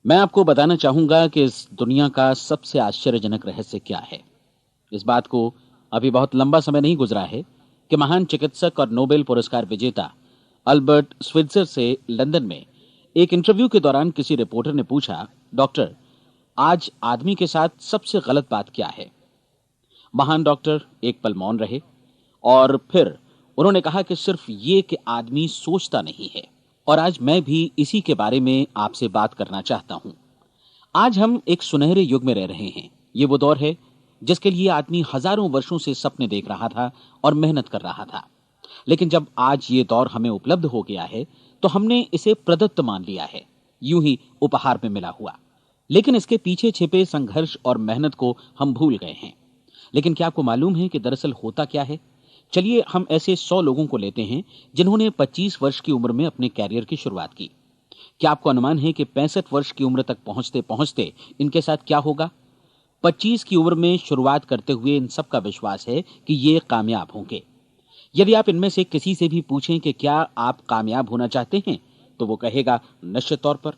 मैं आपको बताना चाहूंगा कि इस दुनिया का सबसे आश्चर्यजनक रहस्य क्या है। इस बात को अभी बहुत लंबा समय नहीं गुजरा है कि महान चिकित्सक और नोबेल पुरस्कार विजेता अल्बर्ट स्विट्जर से लंदन में एक इंटरव्यू के दौरान किसी रिपोर्टर ने पूछा, डॉक्टर, आज आदमी के साथ सबसे गलत बात क्या है। महान डॉक्टर एक पल मौन रहे और फिर उन्होंने कहा कि सिर्फ ये कि आदमी सोचता नहीं है। और आज मैं भी इसी के बारे में आपसे बात करना चाहता हूं। आज हम एक सुनहरे युग में रह रहे हैं। ये वो दौर है जिसके लिए आदमी हजारों वर्षों से सपने देख रहा था और मेहनत कर रहा था। लेकिन जब आज ये दौर हमें उपलब्ध हो गया है तो हमने इसे प्रदत्त मान लिया है, यूं ही उपहार में मिला हुआ। लेकिन इसके पीछे छिपे संघर्ष और मेहनत को हम भूल गए हैं। लेकिन क्या आपको मालूम है कि दरअसल होता क्या है? चलिए हम ऐसे 100 लोगों को लेते हैं जिन्होंने 25 वर्ष की उम्र में अपने कैरियर की शुरुआत की। क्या आपको अनुमान है कि 65 वर्ष की उम्र तक पहुंचते पहुंचते इनके साथ क्या होगा? 25 की उम्र में शुरुआत करते हुए इन सब का विश्वास है कि ये कामयाब होंगे। यदि आप इनमें से किसी से भी पूछें कि क्या आप कामयाब होना चाहते हैं, तो वो कहेगा निश्चित तौर पर।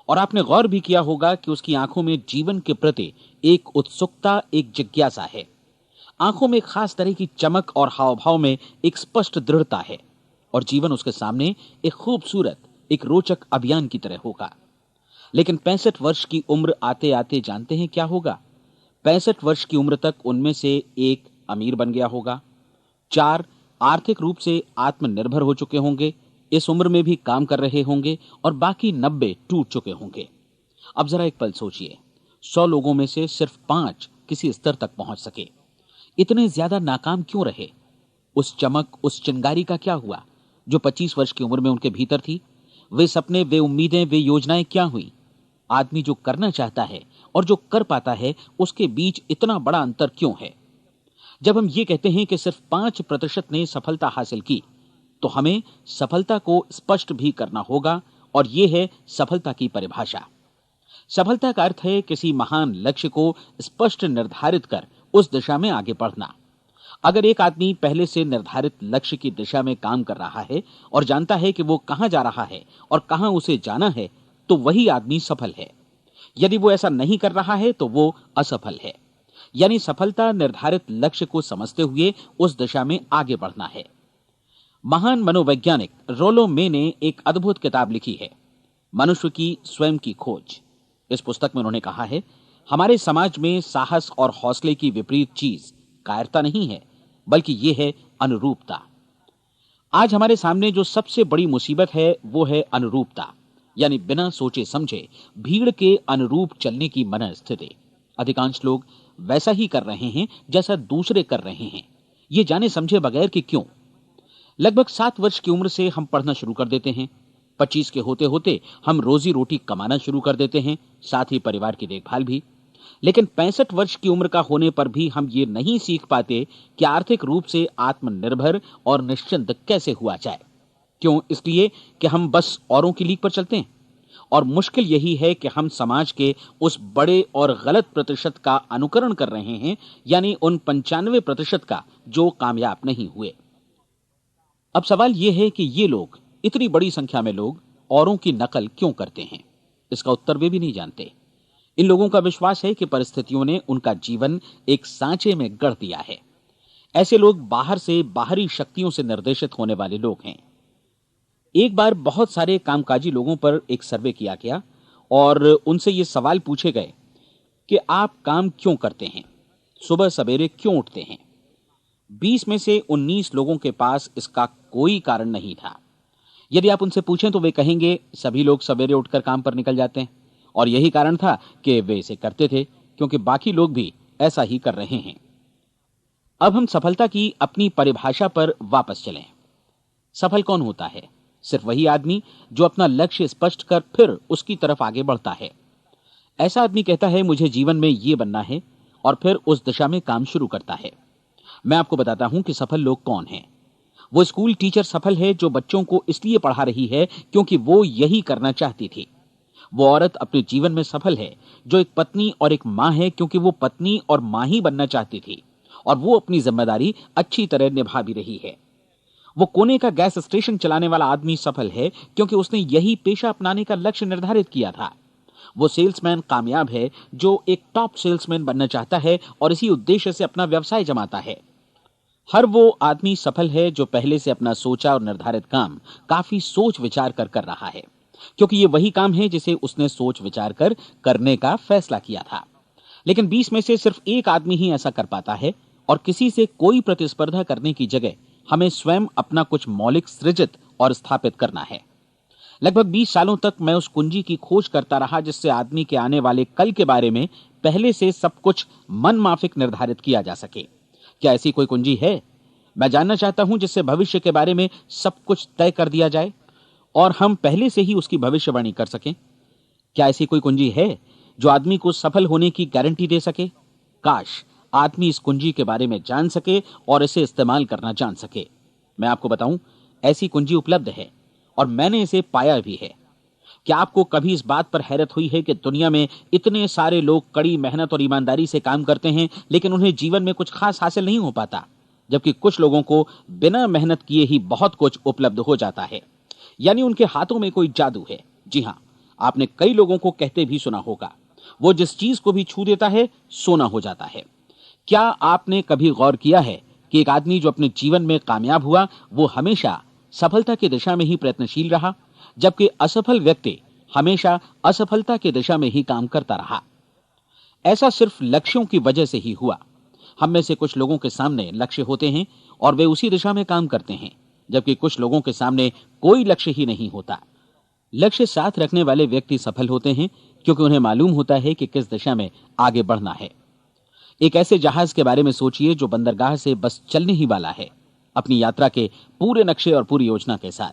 और आपने गौर भी किया होगा कि उसकी आंखों में जीवन के प्रति एक उत्सुकता, एक जिज्ञासा है। आंखों में एक खास तरह की चमक और हाव भाव में एक स्पष्ट दृढ़ता है। और जीवन उसके सामने एक खूबसूरत, एक रोचक अभियान की तरह होगा। लेकिन 65 वर्ष की उम्र आते आते जानते हैं क्या होगा? 65 वर्ष की उम्र तक उनमें से एक अमीर बन गया होगा, 4 आर्थिक रूप से आत्मनिर्भर हो चुके होंगे, इस उम्र में भी काम कर रहे होंगे, और बाकी 90 टूट चुके होंगे। अब जरा एक पल सोचिए, 100 लोगों में से सिर्फ 5 किसी स्तर तक पहुंच सके। इतने ज्यादा नाकाम क्यों रहे? उस चमक, उस चिंगारी का क्या हुआ जो 25 वर्ष की उम्र में उनके भीतर थी? वे सपने, वे उम्मीदें, वे योजनाएं क्या हुई? आदमी जो करना चाहता है और जो कर पाता है, उसके बीच इतना बड़ा अंतर क्यों है? जब हम ये कहते हैं कि सिर्फ 5% ने सफलता हासिल की, तो हमें सफलता को स्पष्ट भी करना होगा। और यह है सफलता की परिभाषा। सफलता का अर्थ है किसी महान लक्ष्य को स्पष्ट निर्धारित कर उस दिशा में आगे बढ़ना। अगर एक आदमी पहले से निर्धारित लक्ष्य की दिशा में काम कर रहा है और जानता है कि वो कहां जा रहा है और कहां उसे जाना है, तो वही आदमी सफल है। यदि वो ऐसा नहीं कर रहा है तो वो असफल है। यानी सफलता निर्धारित लक्ष्य को समझते हुए उस दिशा में आगे बढ़ना है। महान मनोवैज्ञानिक रोलो मे ने एक अद्भुत किताब लिखी है, मनुष्य की स्वयं की खोज। इस पुस्तक में उन्होंने कहा है, हमारे समाज में साहस और हौसले की विपरीत चीज कायरता नहीं है, बल्कि यह है अनुरूपता। आज हमारे सामने जो सबसे बड़ी मुसीबत है वो है अनुरूपता, यानी बिना सोचे समझे भीड़ के अनुरूप चलने की मनस्थिति। अधिकांश लोग वैसा ही कर रहे हैं जैसा दूसरे कर रहे हैं, ये जाने समझे बगैर कि क्यों। लगभग 7 वर्ष की उम्र से हम पढ़ना शुरू कर देते हैं। 25 के होते होते हम रोजी रोटी कमाना शुरू कर देते हैं, साथ ही परिवार की देखभाल भी। लेकिन 65 वर्ष की उम्र का होने पर भी हम ये नहीं सीख पाते कि आर्थिक रूप से आत्मनिर्भर और निश्चिंत कैसे हुआ जाए। क्यों? इसलिए कि हम बस औरों की लीक पर चलते हैं। और मुश्किल यही है कि हम समाज के उस बड़े और गलत प्रतिशत का अनुकरण कर रहे हैं, यानी उन 95% का जो कामयाब नहीं हुए। अब सवाल यह है कि ये लोग, इतनी बड़ी संख्या में लोग, औरों की नकल क्यों करते हैं? इसका उत्तर वे भी नहीं जानते। इन लोगों का विश्वास है कि परिस्थितियों ने उनका जीवन एक सांचे में गढ़ दिया है। ऐसे लोग बाहर से, बाहरी शक्तियों से निर्देशित होने वाले लोग हैं। एक बार बहुत सारे कामकाजी लोगों पर एक सर्वे किया गया और उनसे ये सवाल पूछे गए कि आप काम क्यों करते हैं, सुबह सवेरे क्यों उठते हैं? 20 में से 19 लोगों के पास इसका कोई कारण नहीं था। यदि आप उनसे पूछें तो वे कहेंगे सभी लोग सवेरे उठकर काम पर निकल जाते हैं, और यही कारण था कि वे इसे करते थे क्योंकि बाकी लोग भी ऐसा ही कर रहे हैं। अब हम सफलता की अपनी परिभाषा पर वापस चलें। सफल कौन होता है? सिर्फ वही आदमी जो अपना लक्ष्य स्पष्ट कर फिर उसकी तरफ आगे बढ़ता है। ऐसा आदमी कहता है मुझे जीवन में ये बनना है, और फिर उस दिशा में काम शुरू करता है। मैं आपको बताता हूं कि सफल लोग कौन हैं। वो स्कूल टीचर सफल है जो बच्चों को इसलिए पढ़ा रही है क्योंकि वो यही करना चाहती थी। वो औरत अपने जीवन में सफल है जो एक पत्नी और एक मां है क्योंकि वो पत्नी और मां ही बनना चाहती थी, और वो अपनी जिम्मेदारी अच्छी तरह निभा भी रही है। वो कोने का गैस स्टेशन चलाने वाला आदमी सफल है क्योंकि उसने यही पेशा अपनाने का लक्ष्य निर्धारित किया था। वो सेल्समैन कामयाब है जो एक टॉप सेल्समैन बनना चाहता है और इसी उद्देश्य से अपना व्यवसाय जमाता है। हर वो आदमी सफल है जो पहले से अपना सोचा और निर्धारित काम काफी सोच विचार कर रहा है, क्योंकि ये वही काम है जिसे उसने सोच विचार कर करने का फैसला किया था। लेकिन 20 में से सिर्फ एक आदमी ही ऐसा कर पाता है, और किसी से कोई प्रतिस्पर्धा करने की जगह हमें स्वयं अपना कुछ मौलिक सृजित और स्थापित करना है। लगभग 20 सालों तक मैं उस कुंजी की खोज करता रहा जिससे आदमी के आने वाले कल के बारे में पहले से सब कुछ मन माफिक निर्धारित किया जा सके। क्या ऐसी कोई कुंजी है? मैं जानना चाहता हूं जिससे भविष्य के बारे में सब कुछ तय कर दिया जाए और हम पहले से ही उसकी भविष्यवाणी कर सकें। क्या ऐसी कोई कुंजी है जो आदमी को सफल होने की गारंटी दे सके? काश आदमी इस कुंजी के बारे में जान सके और इसे इस्तेमाल करना जान सके। मैं आपको बताऊं, ऐसी कुंजी उपलब्ध है और मैंने इसे पाया भी है। क्या आपको कभी इस बात पर हैरत हुई है कि दुनिया में इतने सारे लोग कड़ी मेहनत और ईमानदारी से काम करते हैं, लेकिन उन्हें जीवन में कुछ खास हासिल नहीं हो पाता, जबकि कुछ लोगों को बिना मेहनत किए ही बहुत कुछ उपलब्ध हो जाता है। यानी उनके हाथों में कोई जादू है। जी हां, आपने कई लोगों को कहते भी सुना होगा, वो जिस चीज को भी छू देता है सोना हो जाता है। क्या आपने कभी गौर किया है कि एक आदमी जो अपने जीवन में कामयाब हुआ वो हमेशा सफलता की दिशा में ही प्रयत्नशील रहा, जबकि असफल व्यक्ति हमेशा असफलता की दिशा में ही काम करता रहा? ऐसा सिर्फ लक्ष्यों की वजह से ही हुआ। हम में से कुछ लोगों के सामने लक्ष्य होते हैं और वे उसी दिशा में काम करते हैं, जबकि कुछ लोगों के सामने कोई लक्ष्य ही नहीं होता। लक्ष्य साथ रखने वाले व्यक्ति सफल होते हैं क्योंकि उन्हें मालूम होता है कि किस दिशा में आगे बढ़ना है। एक ऐसे जहाज के बारे में सोचिए जो बंदरगाह से बस चलने ही वाला है, अपनी यात्रा के पूरे नक्शे और पूरी योजना के साथ।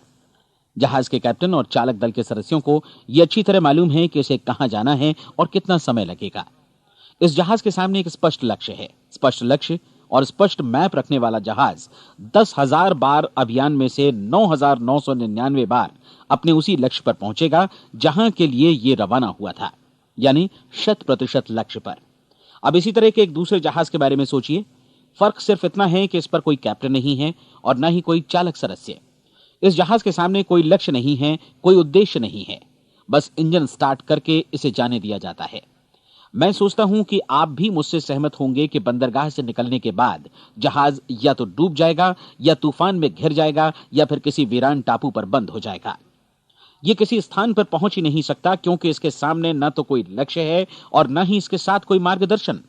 जहाज के कैप्टन और चालक दल के सदस्यों को यह अच्छी तरह मालूम है कि उसे कहां जाना है और कितना समय लगेगा। इस जहाज के सामने एक स्पष्ट लक्ष्य है। स्पष्ट लक्ष्य और स्पष्ट मैप रखने वाला जहाज 10,000 बार अभियान में से 9,999 बार अपने उसी लक्ष्य पर पहुंचेगा जहां के लिए यह रवाना हुआ था, यानी 100% लक्ष्य पर। अब इसी तरह के एक दूसरे जहाज के बारे में सोचिए। फर्क सिर्फ इतना है कि इस पर कोई कैप्टन नहीं है और न ही कोई चालक सदस्य। इस जहाज के सामने कोई लक्ष्य नहीं है, कोई उद्देश्य नहीं है, बस इंजन स्टार्ट करके इसे जाने दिया जाता है। मैं सोचता हूं कि आप भी मुझसे सहमत होंगे कि बंदरगाह से निकलने के बाद जहाज या तो डूब जाएगा या तूफान में घिर जाएगा या फिर किसी वीरान टापू पर बंद हो जाएगा। ये किसी स्थान पर पहुंच ही नहीं सकता क्योंकि इसके सामने न तो कोई लक्ष्य है और न ही इसके साथ कोई मार्गदर्शन।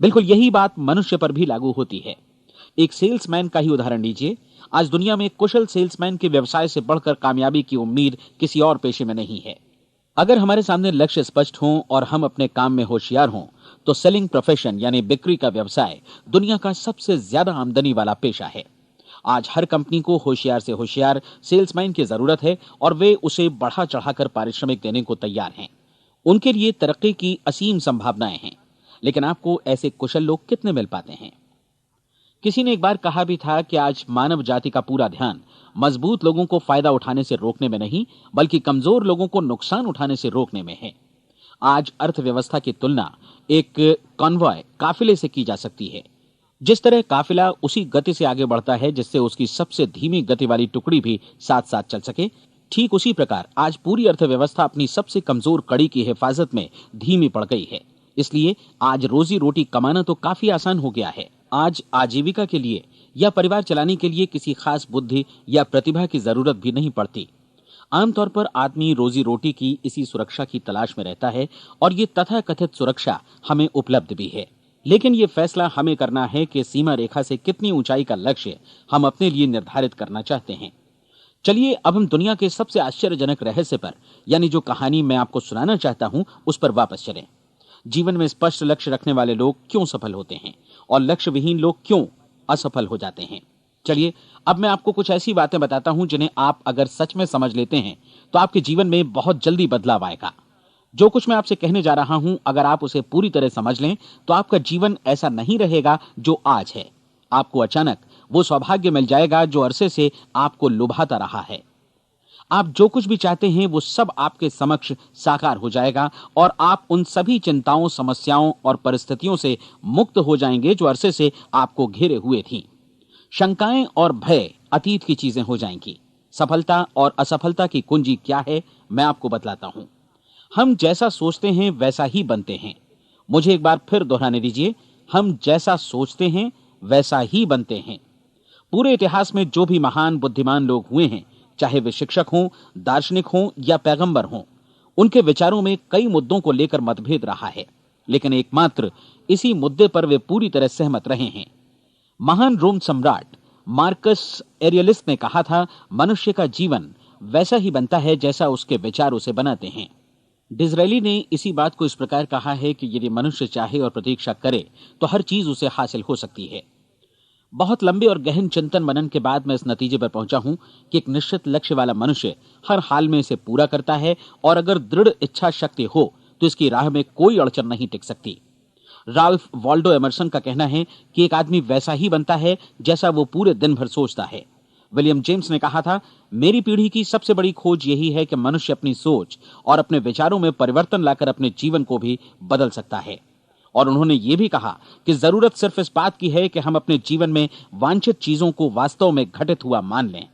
बिल्कुल यही बात मनुष्य पर भी लागू होती है। एक सेल्समैन का ही उदाहरण लीजिए। आज दुनिया में कुशल सेल्समैन के व्यवसाय से बढ़कर कामयाबी की उम्मीद किसी और पेशे में नहीं है। अगर हमारे सामने लक्ष्य स्पष्ट हों और हम अपने काम में होशियार हों तो सेलिंग प्रोफेशन यानी बिक्री का व्यवसाय दुनिया का सबसे ज्यादा आमदनी वाला पेशा है। आज हर कंपनी को होशियार से होशियार सेल्समैन की जरूरत है और वे उसे बढ़ा चढ़ाकर पारिश्रमिक देने को तैयार हैं। उनके लिए तरक्की की असीम संभावनाएं हैं, लेकिन आपको ऐसे कुशल लोग कितने मिल पाते हैं? किसी ने एक बार कहा भी था कि आज मानव जाति का पूरा ध्यान मजबूत लोगों को फायदा उठाने से रोकने में नहीं, बल्कि कमजोर लोगों को नुकसान उठाने से रोकने में है। आज अर्थव्यवस्था की तुलना एक कॉन्वॉय काफिले से की जा सकती है। जिस तरह काफिला उसी गति से आगे बढ़ता है जिससे उसकी सबसे धीमी गति वाली टुकड़ी भी साथ साथ चल सके, ठीक उसी प्रकार आज पूरी अर्थव्यवस्था अपनी सबसे कमजोर कड़ी की हिफाजत में धीमी पड़ गई है। इसलिए आज रोजी रोटी कमाना तो काफी आसान हो गया है। आज आजीविका के लिए या परिवार चलाने के लिए किसी खास बुद्धि या प्रतिभा की जरूरत भी नहीं पड़ती। आमतौर पर आदमी रोजी रोटी की इसी सुरक्षा की तलाश में रहता है और ये तथाकथित सुरक्षा हमें उपलब्ध भी है। लेकिन ये फैसला हमें करना है कि सीमा रेखा से कितनी ऊंचाई का लक्ष्य हम अपने लिए निर्धारित करना चाहते हैं। चलिए अब हम दुनिया के सबसे आश्चर्यजनक रहस्य पर, यानी जो कहानी मैं आपको सुनाना चाहता हूं, उस पर वापस चलें। जीवन में स्पष्ट लक्ष्य रखने वाले लोग क्यों सफल होते हैं और लक्ष्य विहीन लोग क्यों असफल हो जाते हैं? चलिए अब मैं आपको कुछ ऐसी बातें बताता हूं जिन्हें आप अगर सच में समझ लेते हैं तो आपके जीवन में बहुत जल्दी बदलाव आएगा। जो कुछ मैं आपसे कहने जा रहा हूं, अगर आप उसे पूरी तरह समझ लें तो आपका जीवन ऐसा नहीं रहेगा जो आज है। आपको अचानक वो सौभाग्य मिल जाएगा जो अरसे से आपको लुभाता रहा है। आप जो कुछ भी चाहते हैं वो सब आपके समक्ष साकार हो जाएगा और आप उन सभी चिंताओं, समस्याओं और परिस्थितियों से मुक्त हो जाएंगे जो अरसे से आपको घेरे हुए थीं। शंकाएं और भय अतीत की चीजें हो जाएंगी। सफलता और असफलता की कुंजी क्या है, मैं आपको बतलाता हूं। हम जैसा सोचते हैं वैसा ही बनते हैं। मुझे एक बार फिर दोहराने दीजिए, हम जैसा सोचते हैं वैसा ही बनते हैं। पूरे इतिहास में जो भी महान बुद्धिमान लोग हुए हैं, चाहे वे शिक्षक हों, दार्शनिक हों या पैगंबर हों, उनके विचारों में कई मुद्दों को लेकर मतभेद रहा है, लेकिन एकमात्र इसी मुद्दे पर वे पूरी तरह सहमत रहे हैं। महान रोम सम्राट मार्कस एरियलिस ने कहा था, मनुष्य का जीवन वैसा ही बनता है जैसा उसके विचार उसे बनाते हैं। डिज़रायली ने इसी बात को इस प्रकार कहा है कि यदि मनुष्य चाहे और प्रतीक्षा करे तो हर चीज उसे हासिल हो सकती है। बहुत लंबे और गहन चिंतन मनन के बाद मैं इस नतीजे पर पहुंचा हूं कि एक निश्चित लक्ष्य वाला मनुष्य हर हाल में इसे पूरा करता है, और अगर दृढ़ इच्छा शक्ति हो तो इसकी राह में कोई अड़चन नहीं टिक सकती। राल्फ वॉल्डो एमर्सन का कहना है कि एक आदमी वैसा ही बनता है जैसा वो पूरे दिन भर सोचता है। विलियम जेम्स ने कहा था, मेरी पीढ़ी की सबसे बड़ी खोज यही है कि मनुष्य अपनी सोच और अपने विचारों में परिवर्तन लाकर अपने जीवन को भी बदल सकता है। और उन्होंने ये भी कहा कि जरूरत सिर्फ इस बात की है कि हम अपने जीवन में वांछित चीजों को वास्तव में घटित हुआ मान लें।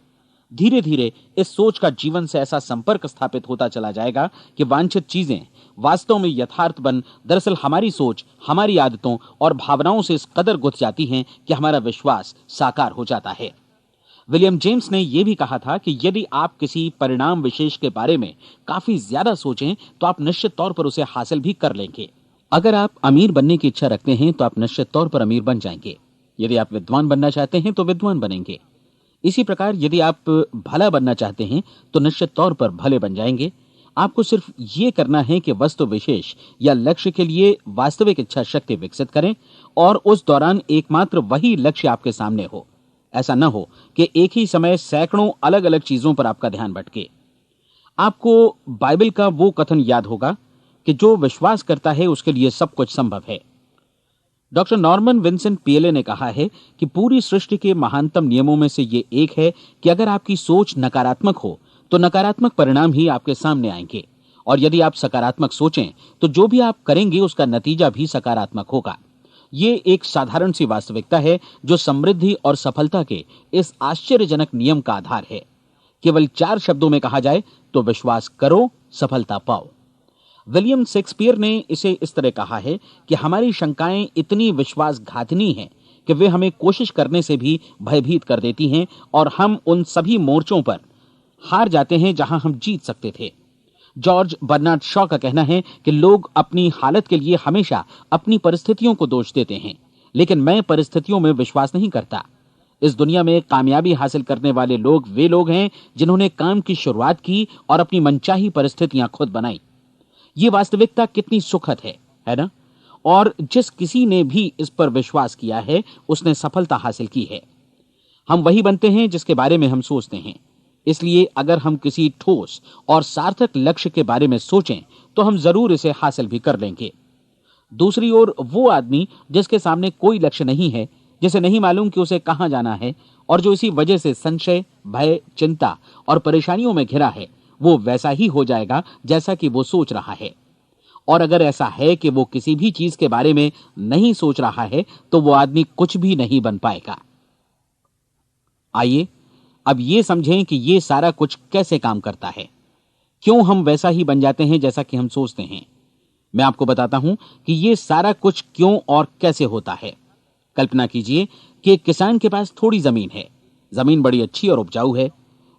धीरे धीरे इस सोच का जीवन से ऐसा संपर्क स्थापित होता चला जाएगा कि वांछित चीजें वास्तव में यथार्थ बन दरअसल हमारी सोच, हमारी आदतों और भावनाओं से इस कदर गुथ जाती हैं कि हमारा विश्वास साकार हो जाता है। विलियम जेम्स ने यह भी कहा था कि यदि आप किसी परिणाम विशेष के बारे में काफी ज्यादा सोचें तो आप निश्चित तौर पर उसे हासिल भी कर लेंगे। अगर आप अमीर बनने की इच्छा रखते हैं तो आप निश्चित तौर पर अमीर बन जाएंगे। यदि आप विद्वान बनना चाहते हैं तो विद्वान बनेंगे। इसी प्रकार यदि आप भला बनना चाहते हैं तो निश्चित तौर पर भले बन जाएंगे। आपको सिर्फ ये करना है कि वस्तु विशेष या लक्ष्य के लिए वास्तविक इच्छा शक्ति विकसित करें, और उस दौरान एकमात्र वही लक्ष्य आपके सामने हो। ऐसा न हो कि एक ही समय सैकड़ों अलग अलग चीजों पर आपका ध्यान भटके। आपको बाइबल का वो कथन याद होगा कि जो विश्वास करता है उसके लिए सब कुछ संभव है। डॉक्टर नॉर्मन विंसेंट पीएले ने कहा है कि पूरी सृष्टि के महानतम नियमों में से ये एक है कि अगर आपकी सोच नकारात्मक हो तो नकारात्मक परिणाम ही आपके सामने आएंगे, और यदि आप सकारात्मक सोचें तो जो भी आप करेंगे उसका नतीजा भी सकारात्मक होगा। ये एक साधारण सी वास्तविकता है जो समृद्धि और सफलता के इस आश्चर्यजनक नियम का आधार है। केवल 4 शब्दों में कहा जाए तो विश्वास करो, सफलता पाओ। विलियम शेक्सपियर ने इसे इस तरह कहा है कि हमारी शंकाएं इतनी विश्वासघातिनी हैं कि वे हमें कोशिश करने से भी भयभीत कर देती हैं, और हम उन सभी मोर्चों पर हार जाते हैं जहां हम जीत सकते थे। जॉर्ज बर्नार्ड शॉ का कहना है कि लोग अपनी हालत के लिए हमेशा अपनी परिस्थितियों को दोष देते हैं, लेकिन मैं परिस्थितियों में विश्वास नहीं करता। इस दुनिया में कामयाबी हासिल करने वाले लोग वे लोग हैं जिन्होंने काम की शुरुआत की और अपनी मनचाही परिस्थितियां खुद बनाई। ये वास्तविकता कितनी सुखद है ना? और जिस किसी ने भी इस पर विश्वास किया है उसने सफलता हासिल की है। हम वही बनते हैं जिसके बारे में हम सोचते हैं। इसलिए अगर हम किसी ठोस और सार्थक लक्ष्य के बारे में सोचें तो हम जरूर इसे हासिल भी कर लेंगे। दूसरी ओर वो आदमी जिसके सामने कोई लक्ष्य नहीं है, जिसे नहीं मालूम कि उसे कहां जाना है, और जो इसी वजह से संशय, भय, चिंता और परेशानियों में घिरा है, वो वैसा ही हो जाएगा जैसा कि वो सोच रहा है। और अगर ऐसा है कि वो किसी भी चीज के बारे में नहीं सोच रहा है तो वो आदमी कुछ भी नहीं बन पाएगा। आइए अब ये समझें कि ये सारा कुछ कैसे काम करता है, क्यों हम वैसा ही बन जाते हैं जैसा कि हम सोचते हैं। मैं आपको बताता हूं कि ये सारा कुछ क्यों और कैसे होता है। कल्पना कीजिए कि एक किसान के पास थोड़ी जमीन है। जमीन बड़ी अच्छी और उपजाऊ है।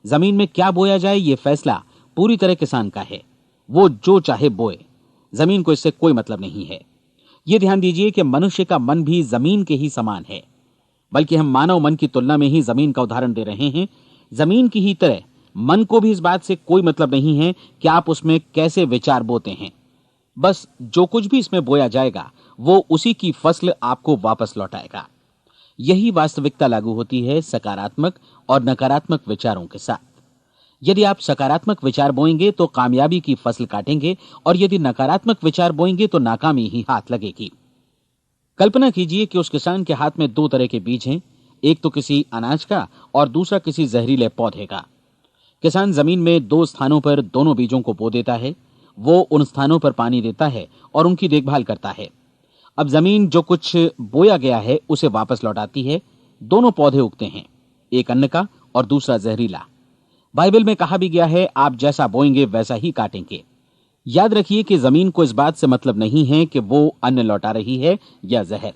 जमीन में क्या बोया जाए ये फैसला पूरी तरह किसान का है। वो जो चाहे बोए, जमीन को इससे कोई मतलब नहीं है। ये ध्यान दीजिए कि मनुष्य का मन भी जमीन के ही समान है, बल्कि हम मानव मन की तुलना में ही जमीन का उदाहरण दे रहे हैं। जमीन की ही तरह मन को भी इस बात से कोई मतलब नहीं है कि आप उसमें कैसे विचार बोते हैं। बस जो कुछ भी इसमें बोया जाएगा वो उसी की फसल आपको वापस लौटाएगा। यही वास्तविकता लागू होती है सकारात्मक और नकारात्मक विचारों के साथ। यदि आप सकारात्मक विचार बोएंगे तो कामयाबी की फसल काटेंगे, और यदि नकारात्मक विचार बोएंगे तो नाकामी ही हाथ लगेगी। कल्पना कीजिए कि उस किसान के हाथ में 2 तरह के बीज हैं, एक तो किसी अनाज का और दूसरा किसी जहरीले पौधे का। किसान जमीन में 2 स्थानों पर दोनों बीजों को बो देता है। वो उन स्थानों पर पानी देता है और उनकी देखभाल करता है। अब जमीन जो कुछ बोया गया है उसे वापस लौटाती है। दोनों पौधे उगते हैं, एक अन्न का और दूसरा जहरीला। बाइबल में कहा भी गया है, आप जैसा बोएंगे वैसा ही काटेंगे। याद रखिए कि जमीन को इस बात से मतलब नहीं है कि वो अन्न लौटा रही है या जहर।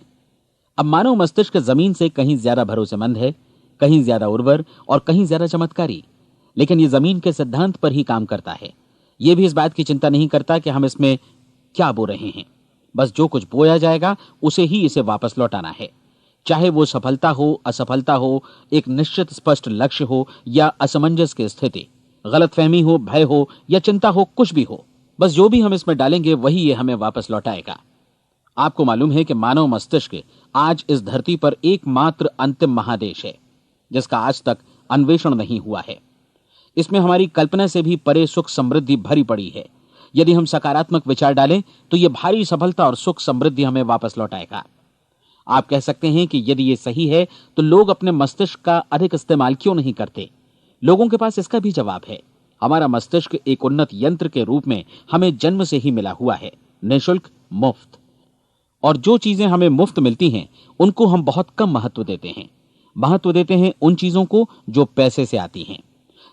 अब मानव मस्तिष्क जमीन से कहीं ज्यादा भरोसेमंद है, कहीं ज्यादा उर्वर और कहीं ज्यादा चमत्कारी, लेकिन ये जमीन के सिद्धांत पर ही काम करता है। ये भी इस बात की चिंता नहीं करता कि हम इसमें क्या बो रहे हैं। बस जो कुछ बोया जाएगा उसे ही इसे वापस लौटाना है, चाहे वो सफलता हो, असफलता हो, एक निश्चित स्पष्ट लक्ष्य हो या असमंजस की स्थिति, गलतफहमी हो, भय हो या चिंता हो, कुछ भी हो। बस जो भी हम इसमें डालेंगे वही ये हमें वापस लौटाएगा। आपको मालूम है कि मानव मस्तिष्क आज इस धरती पर एकमात्र अंतिम महादेश है जिसका आज तक अन्वेषण नहीं हुआ है। इसमें हमारी कल्पना से भी परे सुख समृद्धि भरी पड़ी है। यदि हम सकारात्मक विचार डालें तो यह भारी सफलता और सुख समृद्धि हमें वापस लौटाएगा। आप कह सकते हैं कि यदि यह सही है तो लोग अपने मस्तिष्क का अधिक इस्तेमाल क्यों नहीं करते? लोगों के पास इसका भी जवाब है। हमारा मस्तिष्क एक उन्नत यंत्र के रूप में हमें जन्म से ही मिला हुआ है, निःशुल्क, मुफ्त। और जो चीजें हमें मुफ्त मिलती हैं उनको हम बहुत कम महत्व देते हैं। महत्व देते हैं उन चीजों को जो पैसे से आती हैं,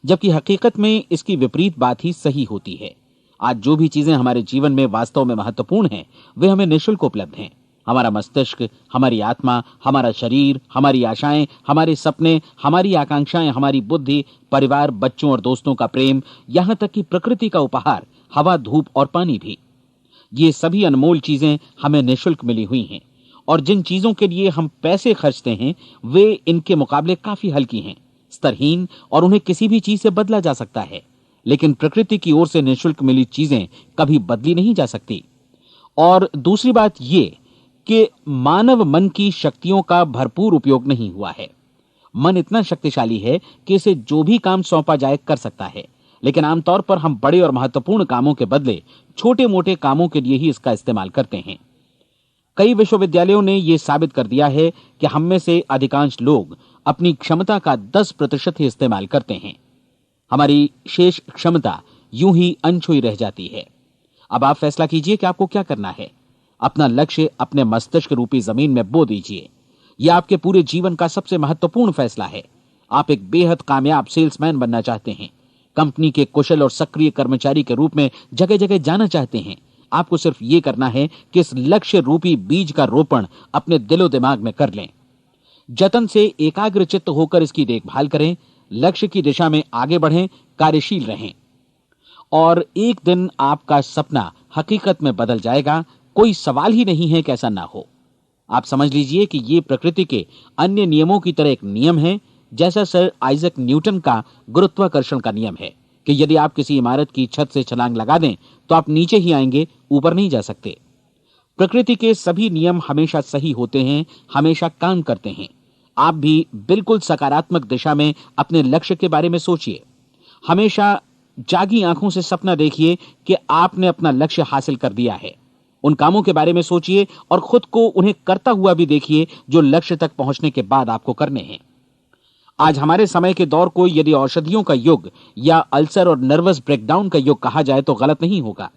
जबकि हकीकत में इसकी विपरीत बात ही सही होती है। आज जो भी चीजें हमारे जीवन में वास्तव में महत्वपूर्ण हैं वे हमें निःशुल्क उपलब्ध हैं। हमारा मस्तिष्क, हमारी आत्मा, हमारा शरीर, हमारी आशाएं, हमारे सपने, हमारी आकांक्षाएं, हमारी बुद्धि, परिवार, बच्चों और दोस्तों का प्रेम, यहां तक कि प्रकृति का उपहार, हवा, धूप और पानी भी। ये सभी अनमोल चीजें हमें निःशुल्क मिली हुई हैं, और जिन चीजों के लिए हम पैसे खर्चते हैं वे इनके मुकाबले काफी हल्की हैं, स्तरहीन, और उन्हें किसी भी चीज से बदला जा सकता है। लेकिन प्रकृति की ओर से निःशुल्क मिली चीजें कभी बदली नहीं जा सकती। और दूसरी बात यह कि मानव मन की शक्तियों का भरपूर उपयोग नहीं हुआ है। मन इतना शक्तिशाली है कि इसे जो भी काम सौंपा जाए कर सकता है, लेकिन आमतौर पर हम बड़े और महत्वपूर्ण कामों के बदले छोटे मोटे कामों के लिए ही इसका इस्तेमाल करते हैं। कई विश्वविद्यालयों ने यह साबित कर दिया है कि हम में से अधिकांश लोग अपनी क्षमता का 10% ही इस्तेमाल करते हैं। हमारी शेष क्षमता यूं ही अनछुई रह जाती है। अब आप फैसला कीजिए कि आपको क्या करना है। अपना लक्ष्य अपने मस्तिष्क रूपी जमीन में बो दीजिए। यह आपके पूरे जीवन का सबसे महत्वपूर्ण फैसला है। आप एक बेहद कामयाब सेल्समैन बनना चाहते हैं, कंपनी के कुशल और सक्रिय कर्मचारी के रूप में जगह जगह जाना चाहते हैं। आपको सिर्फ ये करना है कि इस लक्ष्य रूपी बीज का रोपण अपने दिलो दिमाग में कर लें। जतन से एकाग्रचित्त होकर इसकी देखभाल करें, लक्ष्य की दिशा में आगे बढ़ें, कार्यशील रहें, और एक दिन आपका सपना हकीकत में बदल जाएगा। कोई सवाल ही नहीं है कि ऐसा ना हो। आप समझ लीजिए कि ये प्रकृति के अन्य नियमों की तरह एक नियम है, जैसा सर आइजक न्यूटन का गुरुत्वाकर्षण का नियम है कि यदि आप किसी इमारत की छत से छलांग लगा दें तो आप नीचे ही आएंगे, ऊपर नहीं जा सकते। प्रकृति के सभी नियम हमेशा सही होते हैं, हमेशा काम करते हैं। आप भी बिल्कुल सकारात्मक दिशा में अपने लक्ष्य के बारे में सोचिए। हमेशा जागी आंखों से सपना देखिए कि आपने अपना लक्ष्य हासिल कर दिया है। उन कामों के बारे में सोचिए और खुद को उन्हें करता हुआ भी देखिए जो लक्ष्य तक पहुंचने के बाद आपको करने हैं। आज हमारे समय के दौर को यदि औषधियों का युग या अल्सर और नर्वस ब्रेकडाउन का युग कहा जाए तो गलत नहीं होगा।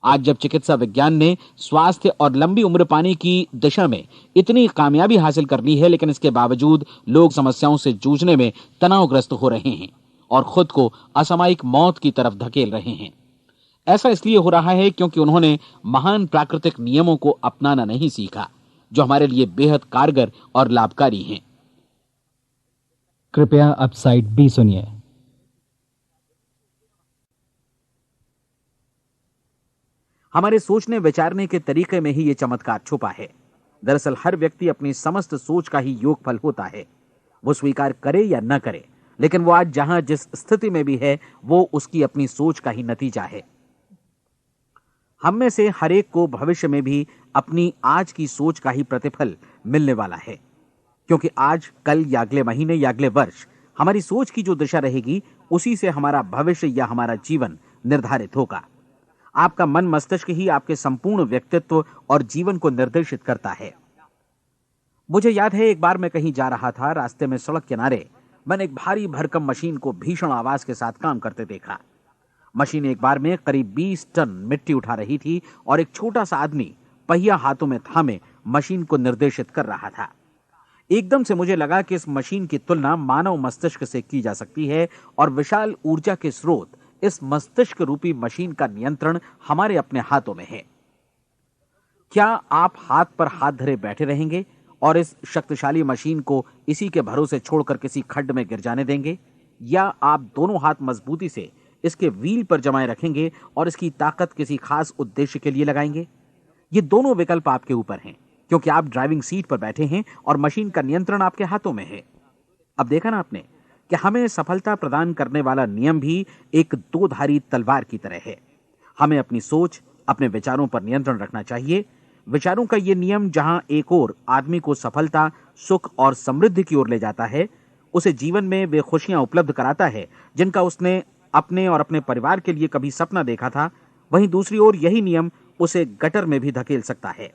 आज जब चिकित्सा विज्ञान ने स्वास्थ्य और लंबी उम्र पाने की दिशा में इतनी कामयाबी हासिल कर ली है, लेकिन इसके बावजूद लोग समस्याओं से जूझने में तनावग्रस्त हो रहे हैं और खुद को असामयिक मौत की तरफ धकेल रहे हैं। ऐसा इसलिए हो रहा है क्योंकि उन्होंने महान प्राकृतिक नियमों को अपनाना नहीं सीखा, जो हमारे लिए बेहद कारगर और लाभकारी हैं। कृपया अब साइड बी सुनिए। हमारे सोचने विचारने के तरीके में ही ये चमत्कार छुपा है। दरअसल हर व्यक्ति अपनी समस्त सोच का ही योगफल होता है, वो स्वीकार करे या न करे, लेकिन वो आज जहां जिस स्थिति में भी है वो उसकी अपनी सोच का ही नतीजा है। हम में से हर एक को भविष्य में भी अपनी आज की सोच का ही प्रतिफल मिलने वाला है, क्योंकि आज, कल या अगले महीने या अगले वर्ष हमारी सोच की जो दिशा रहेगी उसी से हमारा भविष्य या हमारा जीवन निर्धारित होगा। आपका मन मस्तिष्क ही आपके संपूर्ण व्यक्तित्व और जीवन को निर्देशित करता है। मुझे याद है एक बार मैं कहीं जा रहा था, रास्ते में सड़क किनारे मैंने एक भारी भरकम मशीन को भीषण आवाज के साथ काम करते देखा। मशीन एक बार में करीब 20 टन मिट्टी उठा रही थी और एक छोटा सा आदमी पहिया हाथों में थामे मशीन को निर्देशित कर रहा था। एकदम से मुझे लगा कि इस मशीन की तुलना मानव मस्तिष्क से की जा सकती है और विशाल ऊर्जा के स्रोत इस मस्तिष्क रूपी मशीन का नियंत्रण हमारे अपने हाथों में है। क्या आप हाथ पर हाथ धरे बैठे रहेंगे और इस शक्तिशाली मशीन को इसी के भरोसे छोड़कर किसी खड्ड में गिर जाने देंगे, या आप दोनों हाथ मजबूती से इसके व्हील पर जमाए रखेंगे और इसकी ताकत किसी खास उद्देश्य के लिए लगाएंगे? ये दोनों विकल्प आपके ऊपर हैं, क्योंकि आप ड्राइविंग सीट पर बैठे हैं और मशीन का नियंत्रण आपके हाथों में है। अब देखा ना आपने कि हमें सफलता प्रदान करने वाला नियम भी एक दो धारी तलवार की तरह है। हमें अपनी सोच, अपने विचारों पर नियंत्रण रखना चाहिए। विचारों का यह नियम जहां एक ओर आदमी को सफलता, सुख और समृद्धि की ओर ले जाता है, उसे जीवन में वे खुशियां उपलब्ध कराता है जिनका उसने अपने और अपने परिवार के लिए कभी सपना देखा था, वहीं दूसरी ओर यही नियम उसे गटर में भी धकेल सकता है।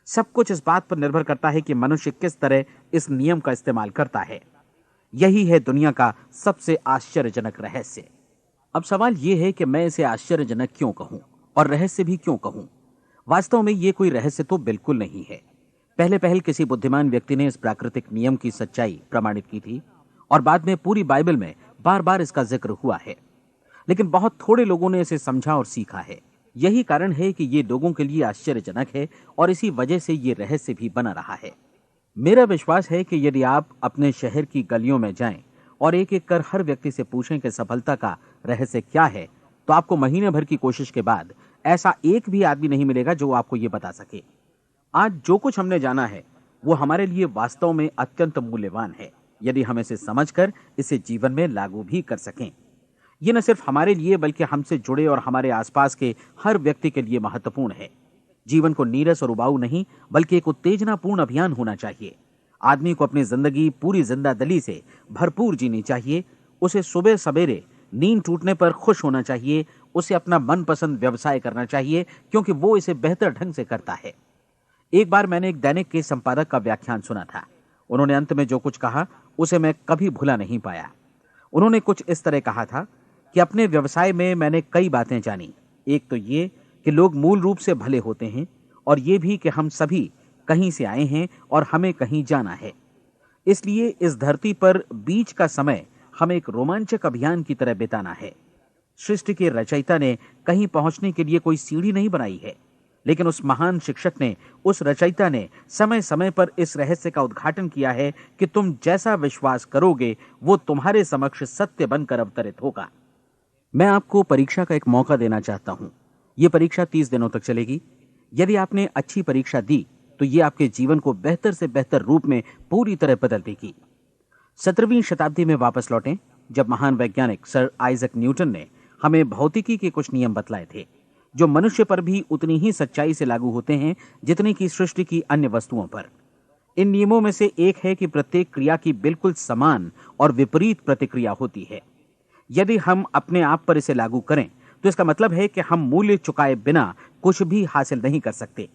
सब कुछ इस बात पर निर्भर करता है कि मनुष्य किस तरह इस नियम का इस्तेमाल करता है। यही है दुनिया का सबसे आश्चर्यजनक रहस्य। अब सवाल यह है कि मैं इसे आश्चर्यजनक क्यों कहूं और रहस्य भी क्यों कहूं? वास्तव में यह कोई रहस्य तो बिल्कुल नहीं है। पहले पहल किसी बुद्धिमान व्यक्ति ने इस प्राकृतिक नियम की सच्चाई प्रमाणित की थी और बाद में पूरी बाइबल में बार बार इसका जिक्र हुआ है, लेकिन बहुत थोड़े लोगों ने इसे समझा और सीखा है। यही कारण है कि ये लोगों के लिए आश्चर्यजनक है और इसी वजह से ये रहस्य भी बना रहा है। मेरा विश्वास है कि यदि आप अपने शहर की गलियों में जाएं और एक एक कर हर व्यक्ति से पूछें कि सफलता का रहस्य क्या है, तो आपको महीने भर की कोशिश के बाद ऐसा एक भी आदमी नहीं मिलेगा जो आपको ये बता सके। आज जो कुछ हमने जाना है वो हमारे लिए वास्तव में अत्यंत मूल्यवान है, यदि हम इसे समझकर इसे जीवन में लागू भी कर सकें। ये न सिर्फ हमारे लिए बल्कि हमसे जुड़े और हमारे आसपास के हर व्यक्ति के लिए महत्वपूर्ण है। जीवन को नीरस और उबाऊ नहीं बल्कि एक उत्तेजनापूर्ण अभियान होना चाहिए। आदमी को अपनी जिंदगी पूरी जिंदादिली से भरपूर जीनी चाहिए। उसे सुबह सवेरे नींद टूटने पर खुश होना चाहिए। उसे अपना मनपसंद व्यवसाय करना चाहिए क्योंकि वो इसे बेहतर ढंग से करता है। एक बार मैंने एक दैनिक के संपादक का व्याख्यान सुना था। उन्होंने अंत में जो कुछ कहा उसे मैं कभी भुला नहीं पाया। उन्होंने कुछ इस तरह कहा था कि अपने व्यवसाय में मैंने कई बातें जानी। एक तो ये कि लोग मूल रूप से भले होते हैं और ये भी कि हम सभी कहीं से आए हैं और हमें कहीं जाना है। इसलिए इस धरती पर बीच का समय हमें एक रोमांचक अभियान की तरह बिताना है। सृष्टि के रचयिता ने कहीं पहुंचने के लिए कोई सीढ़ी नहीं बनाई है, लेकिन उस महान शिक्षक ने, उस रचयिता ने समय समय पर इस रहस्य का उद्घाटन किया है कि तुम जैसा विश्वास करोगे वो तुम्हारे समक्ष सत्य बनकर अवतरित होगा। मैं आपको परीक्षा का एक मौका देना चाहता हूं। यह परीक्षा 30 दिनों तक चलेगी। यदि आपने अच्छी परीक्षा दी तो यह आपके जीवन को बेहतर से बेहतर रूप में पूरी तरह बदल देगी। 17वीं शताब्दी में वापस लौटें, जब महान वैज्ञानिक सर आइजक न्यूटन ने हमें भौतिकी के कुछ नियम बतलाए थे, जो मनुष्य पर भी उतनी ही सच्चाई से लागू होते हैं जितनी की सृष्टि की अन्य वस्तुओं पर। इन नियमों में से एक है कि प्रत्येक क्रिया की बिल्कुल समान और विपरीत प्रतिक्रिया होती है। यदि हम अपने आप पर इसे लागू करें तो इसका मतलब है कि हम मूल्य चुकाए बिना कुछ भी हासिल नहीं कर सकते।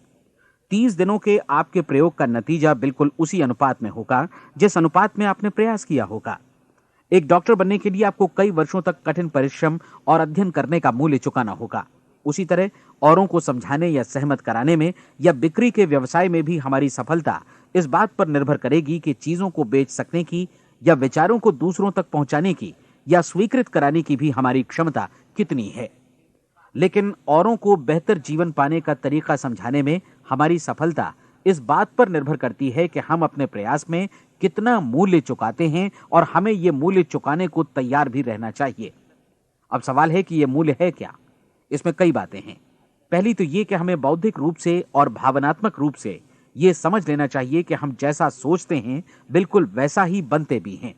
30 दिनों के आपके प्रयोग का नतीजा बिल्कुल उसी अनुपात में होगा जिस अनुपात में आपने प्रयास किया होगा। एक डॉक्टर बनने के लिए आपको कई वर्षों तक कठिन परिश्रम और अध्ययन करने का मूल्य चुकाना होगा। उसी तरह औरों को समझाने या सहमत कराने में या बिक्री के व्यवसाय में भी हमारी सफलता इस बात पर निर्भर करेगी कि चीजों को बेच सकने की या विचारों को दूसरों तक पहुंचाने की या स्वीकृत कराने की भी हमारी क्षमता कितनी है। लेकिन औरों को बेहतर जीवन पाने का तरीका समझाने में हमारी सफलता इस बात पर निर्भर करती है कि हम अपने प्रयास में कितना मूल्य चुकाते हैं और हमें यह मूल्य चुकाने को तैयार भी रहना चाहिए। अब सवाल है कि यह मूल्य है क्या? इसमें कई बातें हैं। पहली तो यह कि हमें बौद्धिक रूप से और भावनात्मक रूप से यह समझ लेना चाहिए कि हम जैसा सोचते हैं बिल्कुल वैसा ही बनते भी हैं।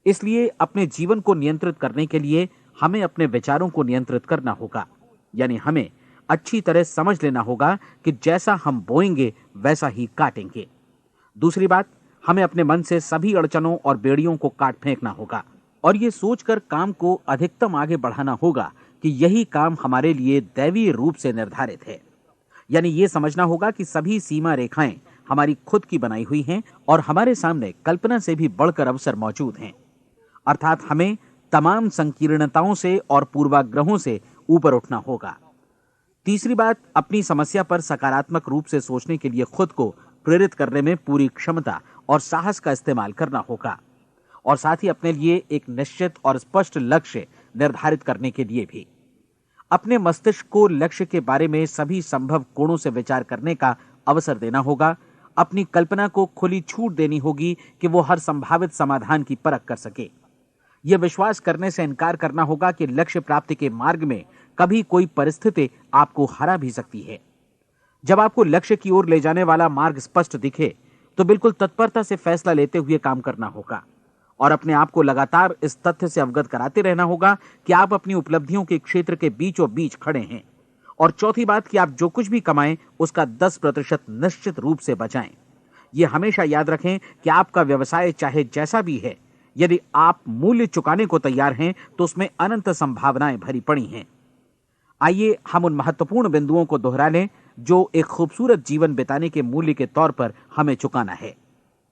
इसलिए अपने जीवन को नियंत्रित करने के लिए हमें अपने विचारों को नियंत्रित करना होगा। यानी हमें अच्छी तरह समझ लेना होगा कि जैसा हम बोएंगे वैसा ही काटेंगे। दूसरी बात, हमें अपने मन से सभी अड़चनों और बेड़ियों को काट फेंकना होगा और ये सोचकर काम को अधिकतम आगे बढ़ाना होगा कि यही काम हमारे लिए दैवीय रूप से निर्धारित है। यानी ये समझना होगा कि सभी सीमा रेखाएं हमारी खुद की बनाई हुई हैं और हमारे सामने कल्पना से भी बढ़कर अवसर मौजूद हैं। अर्थात हमें तमाम संकीर्णताओं से और पूर्वाग्रहों से ऊपर उठना होगा। तीसरी बात, अपनी समस्या पर सकारात्मक रूप से सोचने के लिए खुद को प्रेरित करने में पूरी क्षमता और साहस का इस्तेमाल करना होगा और साथ ही अपने लिए एक निश्चित और स्पष्ट लक्ष्य निर्धारित करने के लिए भी। अपने मस्तिष्क को लक्ष्य के बारे में सभी संभव कोणों से विचार करने का अवसर देना होगा। अपनी कल्पना को खुली छूट देनी होगी कि वो हर संभावित समाधान की परख कर सके। यह विश्वास करने से इनकार करना होगा कि लक्ष्य प्राप्ति के मार्ग में कभी कोई परिस्थिति आपको हरा भी सकती है। जब आपको लक्ष्य की ओर ले जाने वाला मार्ग स्पष्ट दिखे तो बिल्कुल तत्परता से फैसला लेते हुए काम करना होगा और अपने आप को लगातार इस तथ्य से अवगत कराते रहना होगा कि आप अपनी उपलब्धियों के क्षेत्र के बीचों बीच खड़े हैं। और चौथी बात कि आप जो कुछ भी कमाएं उसका 10% निश्चित रूप से बचाएं। यह हमेशा याद रखें कि आपका व्यवसाय चाहे जैसा भी है, यदि आप मूल्य चुकाने को तैयार हैं तो उसमें अनंत संभावनाएं भरी पड़ी हैं। आइए हम उन महत्वपूर्ण बिंदुओं को दोहरा लें जो एक खूबसूरत जीवन बिताने के मूल्य के तौर पर हमें चुकाना है।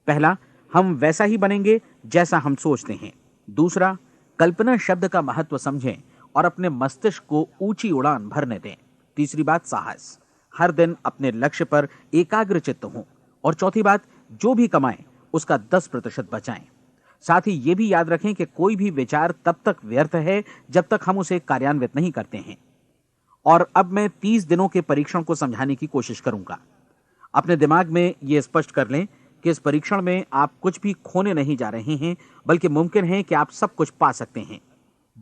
पहला, हम वैसा ही बनेंगे जैसा हम सोचते हैं। दूसरा, कल्पना शब्द का महत्व समझें और अपने मस्तिष्क को ऊंची उड़ान भरने दें। तीसरी बात, साहस, हर दिन अपने लक्ष्य पर एकाग्रचित्त हों। और चौथी बात, जो भी कमाएं उसका 10% बचाएं। साथ ही ये भी याद रखें कि कोई भी विचार तब तक व्यर्थ है जब तक हम उसे कार्यान्वित नहीं करते हैं। और अब मैं 30 दिनों के परीक्षण को समझाने की कोशिश करूंगा। अपने दिमाग में यह स्पष्ट कर लें कि इस परीक्षण में आप कुछ भी खोने नहीं जा रहे हैं, बल्कि मुमकिन है कि आप सब कुछ पा सकते हैं।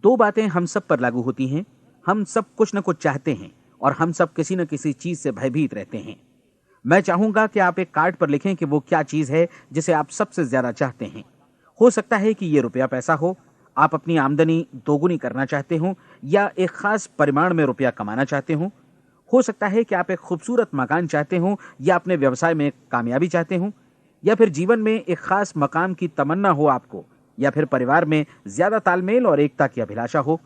2 बातें हम सब पर लागू होती हैं। हम सब कुछ न कुछ चाहते हैं और हम सब किसी न किसी चीज से भयभीत रहते हैं। मैं चाहूंगा कि आप एक कार्ड पर लिखें कि वो क्या चीज है जिसे आप सबसे ज्यादा चाहते हैं। हो सकता है कि ये रुपया पैसा हो, आप अपनी आमदनी दोगुनी करना चाहते हो, या एक खास परिमाण में रुपया कमाना चाहते हो सकता है कि आप एक खूबसूरत मकान चाहते हो, या अपने व्यवसाय में कामयाबी चाहते हो, या फिर जीवन में एक खास मकाम की तमन्ना हो आपको, या फिर परिवार में ज्यादा तालमेल और एकता की अभिलाषा हो।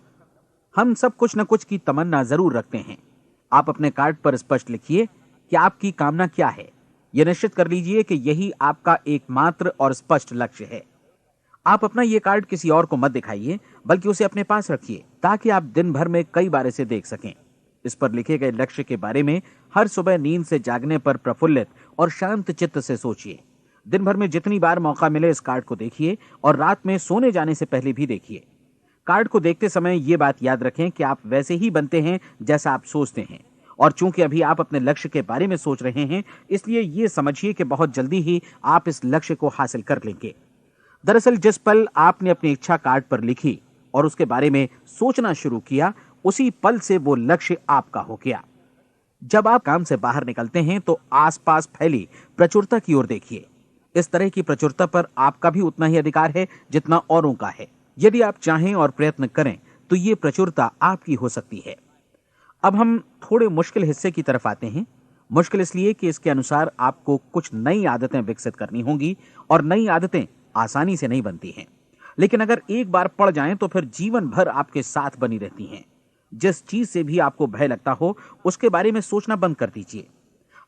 हम सब कुछ न कुछ की तमन्ना जरूर रखते हैं। आप अपने कार्ड पर स्पष्ट लिखिए कि आपकी कामना क्या है। यह निश्चित कर लीजिए कि यही आपका एकमात्र और स्पष्ट लक्ष्य है। आप अपना यह कार्ड किसी और को मत दिखाइए, बल्कि उसे अपने पास रखिए ताकि आप दिन भर में कई बार इसे देख सकें। इस पर लिखे गए लक्ष्य के बारे में हर सुबह नींद से जागने पर प्रफुल्लित और शांत चित्त से सोचिए। दिन भर में जितनी बार मौका मिले इस कार्ड को देखिए और रात में सोने जाने से पहले भी देखिए। कार्ड को देखते समय यह बात याद रखें कि आप वैसे ही बनते हैं जैसा आप सोचते हैं। और चूंकि अभी आप अपने लक्ष्य के बारे में सोच रहे हैं, इसलिए यह समझिए कि बहुत जल्दी ही आप इस लक्ष्य को हासिल कर लेंगे। दरअसल जिस पल आपने अपनी इच्छा कार्ड पर लिखी और उसके बारे में सोचना शुरू किया, उसी पल से वो लक्ष्य आपका हो गया। जब आप काम से बाहर निकलते हैं तो आसपास फैली प्रचुरता की ओर देखिए। इस तरह की प्रचुरता पर आपका भी उतना ही अधिकार है जितना औरों का है। यदि आप चाहें और प्रयत्न करें तो ये प्रचुरता आपकी हो सकती है। अब हम थोड़े मुश्किल हिस्से की तरफ आते हैं। मुश्किल इसलिए कि इसके अनुसार आपको कुछ नई आदतें विकसित करनी होंगी और नई आदतें आसानी से नहीं बनती हैं, लेकिन अगर एक बार पड़ जाएं तो फिर जीवन भर आपके साथ बनी रहती हैं। जिस चीज से भी आपको भय लगता हो उसके बारे में सोचना बंद कर दीजिए।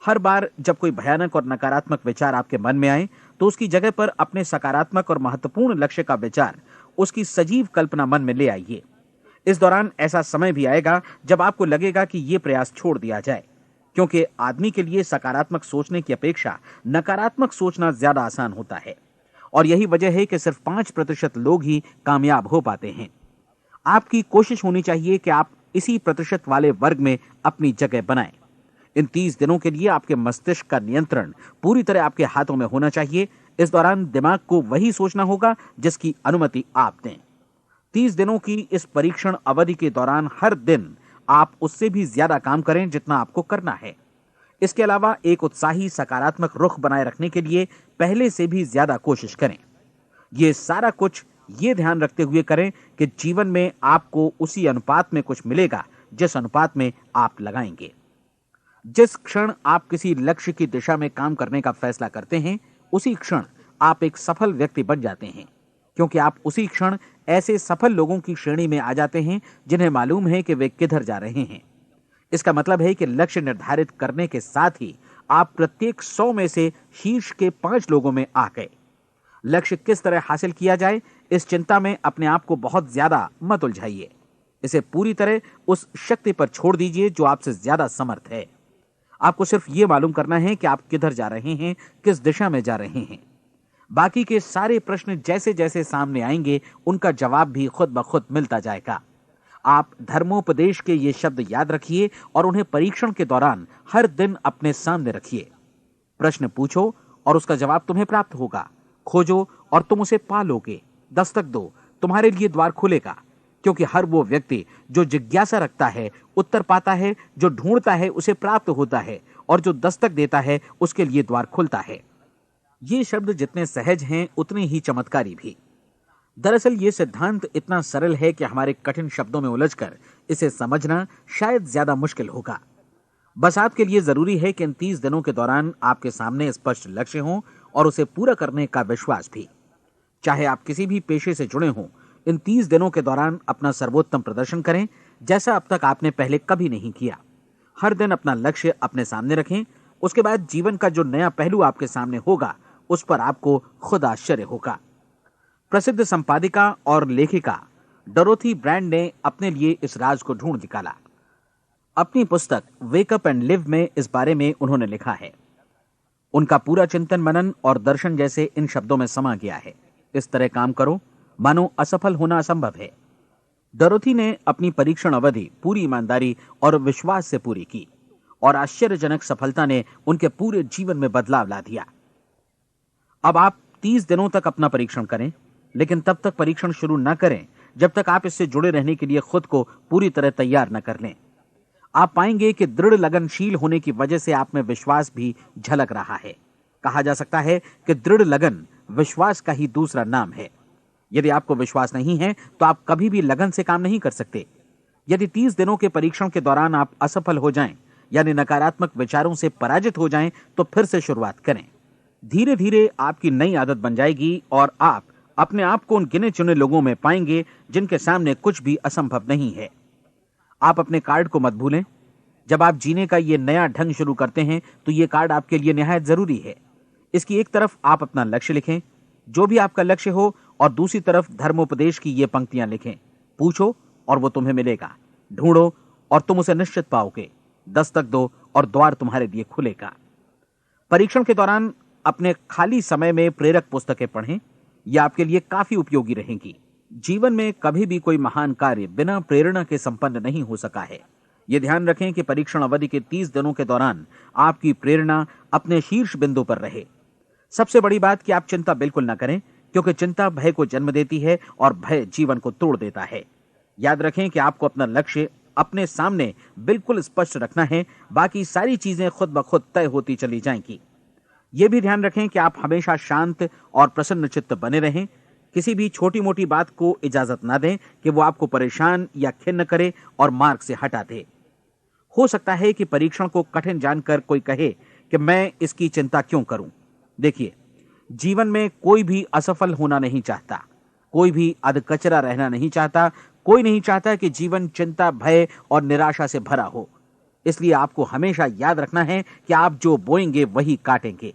हर बार जब कोई भयानक और नकारात्मक विचार आपके मन में आए तो उसकी जगह पर अपने सकारात्मक और महत्वपूर्ण लक्ष्य का विचार, उसकी सजीव कल्पना मन में ले आइए। इस दौरान ऐसा समय भी आएगा जब आपको लगेगा कि यह प्रयास छोड़ दिया जाए, क्योंकि आदमी के लिए सकारात्मक सोचने की अपेक्षा नकारात्मक सोचना ज्यादा आसान होता है। और यही वजह है कि सिर्फ 5% लोग ही कामयाब हो पाते हैं। आपकी कोशिश होनी चाहिए कि आप इसी प्रतिशत वाले वर्ग में अपनी जगह बनाएं। इन 30 दिनों के लिए आपके मस्तिष्क का नियंत्रण पूरी तरह आपके हाथों में होना चाहिए। इस दौरान दिमाग को वही सोचना होगा जिसकी अनुमति आप दें। 30 दिनों की इस परीक्षण अवधि के दौरान हर दिन आप उससे भी ज्यादा काम करें जितना आपको करना है। इसके अलावा एक उत्साही सकारात्मक रुख बनाए रखने के लिए पहले से भी ज्यादा कोशिश करें। ये सारा कुछ ये ध्यान रखते हुए करें कि जीवन में आपको उसी अनुपात में कुछ मिलेगा जिस अनुपात में आप लगाएंगे। जिस क्षण आप किसी लक्ष्य की दिशा में काम करने का फैसला करते हैं, उसी क्षण आप एक सफल व्यक्ति बन जाते हैं, क्योंकि आप उसी क्षण ऐसे सफल लोगों की श्रेणी में आ जाते हैं जिन्हें मालूम है कि वे किधर जा रहे हैं। इसका मतलब है कि लक्ष्य निर्धारित करने के साथ ही आप प्रत्येक 100 में से शीर्ष के 5 लोगों में आ गए। लक्ष्य किस तरह हासिल किया जाए, इस चिंता में अपने आप को बहुत ज्यादा मत उलझाइए। इसे पूरी तरह उस शक्ति पर छोड़ दीजिए जो आपसे ज्यादा समर्थ है। आपको सिर्फ यह मालूम करना है कि आप किधर जा रहे हैं, किस दिशा में जा रहे हैं। बाकी के सारे प्रश्न जैसे जैसे सामने आएंगे उनका जवाब भी खुद ब खुद मिलता जाएगा। आप धर्मोपदेश के ये शब्द याद रखिए और उन्हें परीक्षण के दौरान हर दिन अपने सामने रखिए। प्रश्न पूछो और उसका जवाब तुम्हें प्राप्त होगा। खोजो और तुम उसे पा लोगे। दस्तक दो, तुम्हारे लिए द्वार खुलेगा। क्योंकि हर वो व्यक्ति जो जिज्ञासा रखता है उत्तर पाता है, जो ढूंढता है उसे प्राप्त होता है, और जो दस्तक देता है उसके लिए द्वार खुलता है। ये शब्द जितने सहज हैं उतने ही चमत्कारी भी। दरअसल ये सिद्धांत इतना सरल है कि हमारे कठिन शब्दों में उलझकर इसे समझना शायद ज्यादा मुश्किल होगा। बस आपके लिए जरूरी है कि इन 30 दिनों के दौरान आपके सामने स्पष्ट लक्ष्य हो और उसे पूरा करने का विश्वास भी। चाहे आप किसी भी पेशे से जुड़े हों, इन 30 दिनों के दौरान अपना सर्वोत्तम प्रदर्शन करें, जैसा अब तक आपने पहले कभी नहीं किया। हर दिन अपना लक्ष्य अपने सामने रखें। उसके बाद जीवन का जो नया पहलू आपके सामने होगा उस पर आपको खुद आश्चर्य होगा। प्रसिद्ध संपादिका और लेखिका डोरोथी ब्रैंड ने अपने लिए इस राज को ढूंढ निकाला। अपनी पुस्तक वेक अप एंड लिव में इस बारे में उन्होंने लिखा है। उनका पूरा चिंतन मनन और दर्शन जैसे इन शब्दों में समा गया है। इस तरह काम करो मानो असफल होना असंभव है। डोरोथी ने अपनी परीक्षण अवधि पूरी ईमानदारी और विश्वास से पूरी की और आश्चर्यजनक सफलता ने उनके पूरे जीवन में बदलाव ला दिया। अब आप 30 दिनों तक अपना परीक्षण करें, लेकिन तब तक परीक्षण शुरू न करें जब तक आप इससे जुड़े रहने के लिए खुद को पूरी तरह तैयार न कर लें। आप पाएंगे कि दृढ़ लगनशील होने की वजह से आप में विश्वास भी झलक रहा है। कहा जा सकता है कि दृढ़ लगन विश्वास का ही दूसरा नाम है। यदि आपको विश्वास नहीं है तो आप कभी भी लगन से काम नहीं कर सकते। यदि 30 दिनों के परीक्षण के दौरान आप असफल हो जाएं, यानी नकारात्मक विचारों से पराजित हो जाएं, तो फिर से शुरुआत करें। धीरे धीरे आपकी नई आदत बन जाएगी और आप अपने आप को उन गिने चुने लोगों में पाएंगे जिनके सामने कुछ भी असंभव नहीं है। आप अपने कार्ड को मत भूलें। जब आप जीने का ये नया ढंग शुरू करते हैं तो ये कार्ड आपके लिए निहायत जरूरी है। इसकी एक तरफ आप अपना लक्ष्य लिखें, जो भी आपका लक्ष्य हो, और दूसरी तरफ धर्मोपदेश की ये पंक्तियां लिखें। पूछो और वो तुम्हें मिलेगा। ढूंढो और तुम उसे निश्चित पाओगे। दस्तक दो और द्वार तुम्हारे लिए खुलेगा। परीक्षण के दौरान अपने खाली समय में प्रेरक पुस्तकें पढ़ें। यह आपके लिए काफी उपयोगी रहेंगी। जीवन में कभी भी कोई महान कार्य बिना प्रेरणा के संपन्न नहीं हो सका है। यह ध्यान रखें कि परीक्षण अवधि के 30 दिनों के दौरान आपकी प्रेरणा अपने शीर्ष बिंदु पर रहे। सबसे बड़ी बात कि आप चिंता बिल्कुल न करें, क्योंकि चिंता भय को जन्म देती है और भय जीवन को तोड़ देता है। याद रखें कि आपको अपना लक्ष्य अपने सामने बिल्कुल स्पष्ट रखना है। बाकी सारी चीजें खुद ब खुद तय होती चली जाएंगी। यह भी ध्यान रखें कि आप हमेशा शांत और प्रसन्न चित्त बने रहें। किसी भी छोटी मोटी बात को इजाजत ना दें कि वो आपको परेशान या खिन्न करे और मार्ग से हटा दे। हो सकता है कि परीक्षण को कठिन जानकर कोई कहे कि मैं इसकी चिंता क्यों करूं। देखिए, जीवन में कोई भी असफल होना नहीं चाहता, कोई भी अधकचरा रहना नहीं चाहता, कोई नहीं चाहता कि जीवन चिंता, भय और निराशा से भरा हो। इसलिए आपको हमेशा याद रखना है कि आप जो बोएंगे वही काटेंगे।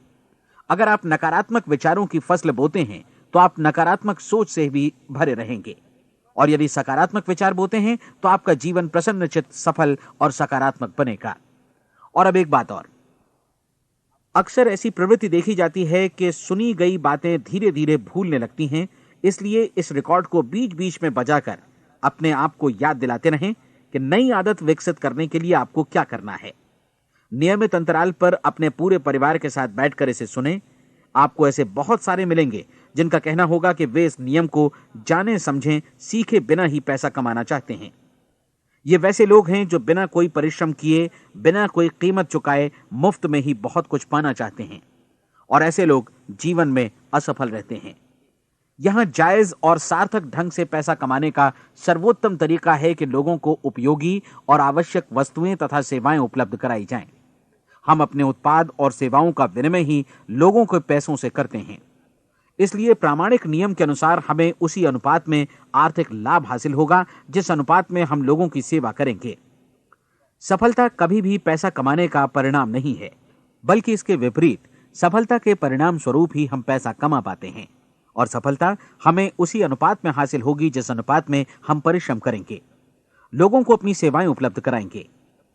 अगर आप नकारात्मक विचारों की फसल बोते हैं तो आप नकारात्मक सोच से भी भरे रहेंगे, और यदि सकारात्मक विचार बोते हैं तो आपका जीवन प्रसन्नचित्त, सफल और सकारात्मक बनेगा। और अब एक बात और, अक्सर ऐसी प्रवृत्ति देखी जाती है कि सुनी गई बातें धीरे धीरे भूलने लगती हैं। इसलिए इस रिकॉर्ड को बीच बीच में बजाकर अपने आप को याद दिलाते रहें कि नई आदत विकसित करने के लिए आपको क्या करना है। नियमित अंतराल पर अपने पूरे परिवार के साथ बैठकर इसे सुनें। आपको ऐसे बहुत सारे मिलेंगे जिनका कहना होगा कि वे इस नियम को जाने समझें सीखे बिना ही पैसा कमाना चाहते हैं। ये वैसे लोग हैं जो बिना कोई परिश्रम किए, बिना कोई कीमत चुकाए मुफ्त में ही बहुत कुछ पाना चाहते हैं, और ऐसे लोग जीवन में असफल रहते हैं। यहां जायज और सार्थक ढंग से पैसा कमाने का सर्वोत्तम तरीका है कि लोगों को उपयोगी और आवश्यक वस्तुएं तथा सेवाएं उपलब्ध कराई जाएं। हम अपने उत्पाद और सेवाओं का विनिमय ही लोगों के पैसों से करते हैं। इसलिए प्रामाणिक नियम के अनुसार हमें उसी अनुपात में आर्थिक लाभ हासिल होगा जिस अनुपात में हम लोगों की सेवा करेंगे। सफलता कभी भी पैसा कमाने का परिणाम नहीं है, बल्कि इसके विपरीत सफलता के परिणाम स्वरूप ही हम पैसा कमा पाते हैं, और सफलता हमें उसी अनुपात में हासिल होगी जिस अनुपात में हम परिश्रम करेंगे, लोगों को अपनी सेवाएं उपलब्ध कराएंगे।